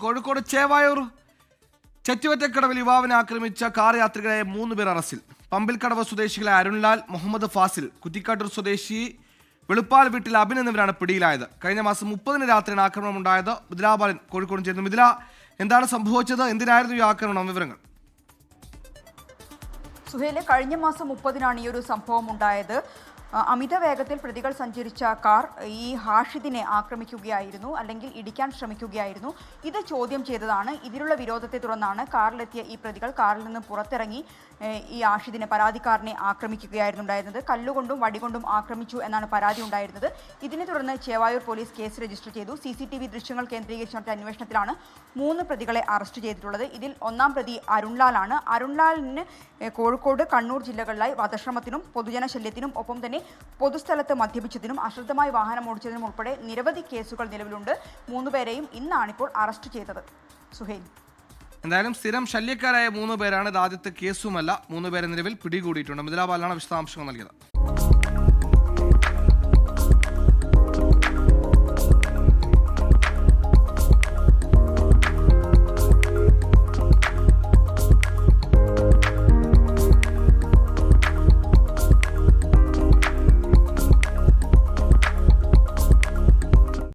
കോഴിക്കോട് ചേവായൂർ ചെറ്റുവറ്റക്കടവിൽ യുവാവിനെ ആക്രമിച്ച കാർ യാത്രികരായ 3 പേർ അറസ്റ്റിൽ. പമ്പിൽക്കടവ് സ്വദേശികളായ അരുൺലാൽ, മുഹമ്മദ് ഫാസിൽ, കുറ്റിക്കാട്ടൂർ സ്വദേശി വെളുപ്പാൽ വീട്ടിൽ അബിൻ എന്നിവരാണ് പിടിയിലായത്. കഴിഞ്ഞ മാസം 30-ന് രാത്രിയാണ് ആക്രമണം ഉണ്ടായത്. മിഥിലാബാലൻ കോഴിക്കോട് ചേർന്നു. മിഥില, എന്താണ് സംഭവിച്ചത്? എന്തിനായിരുന്നു ഈ ആക്രമണം? വിവരങ്ങൾ. സുഹേലെ, കഴിഞ്ഞ മാസം 30-നാണ് ഈ ഒരു സംഭവം ഉണ്ടായത്. അമിത വേഗത്തിൽ പ്രതികൾ സഞ്ചരിച്ച കാർ ഈ ഹാഷിദിനെ ആക്രമിക്കുകയായിരുന്നു, അല്ലെങ്കിൽ ഇടിക്കാൻ ശ്രമിക്കുകയായിരുന്നു. ഇത് ചോദ്യം ചെയ്തതാണ്. ഇതിലുള്ള വിരോധത്തെ തുടർന്നാണ് കാറിലെത്തിയ ഈ പ്രതികൾ കാറിൽ നിന്ന് പുറത്തിറങ്ങി ഈ ഹാഷിദിനെ, പരാതിക്കാരനെ ആക്രമിക്കുകയായിരുന്നു ഉണ്ടായിരുന്നത്. കല്ലുകൊണ്ടും വടികൊണ്ടും ആക്രമിച്ചു എന്നാണ് പരാതി ഉണ്ടായിരുന്നത്. ഇതിനെ തുടർന്ന് ചേവായൂർ പോലീസ് കേസ് രജിസ്റ്റർ ചെയ്തു. CCTV ദൃശ്യങ്ങൾ കേന്ദ്രീകരിച്ച് നടത്തിയ അന്വേഷണത്തിലാണ് 3 പ്രതികളെ അറസ്റ്റ് ചെയ്തിട്ടുള്ളത്. ഇതിൽ 1-ാം പ്രതി അരുൺലാലാണ്. അരുൺലാലിന് കോഴിക്കോട്, കണ്ണൂർ ജില്ലകളിലായി വധശ്രമത്തിനും പൊതുജന ശല്യത്തിനും ഒപ്പം തന്നെ പൊതുസ്ഥലത്ത് മദ്യപിച്ചതിനും അശ്രദ്ധമായി വാഹനം ഓടിച്ചതിനും ഉൾപ്പെടെ നിരവധി കേസുകൾ നിലവിലുണ്ട്. 3 പേരെയും ഇന്നാണിപ്പോൾ അറസ്റ്റ് ചെയ്തത്. സുഹൈൽ, എന്തായാലും സ്ഥിരം ശല്യക്കാരായ 3 പേരാണ്. ഇത് ആദ്യത്തെ കേസുമല്ല. 3 പേരെ നിലവിൽ പിടികൂടിയിട്ടുണ്ട്. മിഥിലാബാലാണ് വിശദാംശങ്ങൾ നൽകിയത്.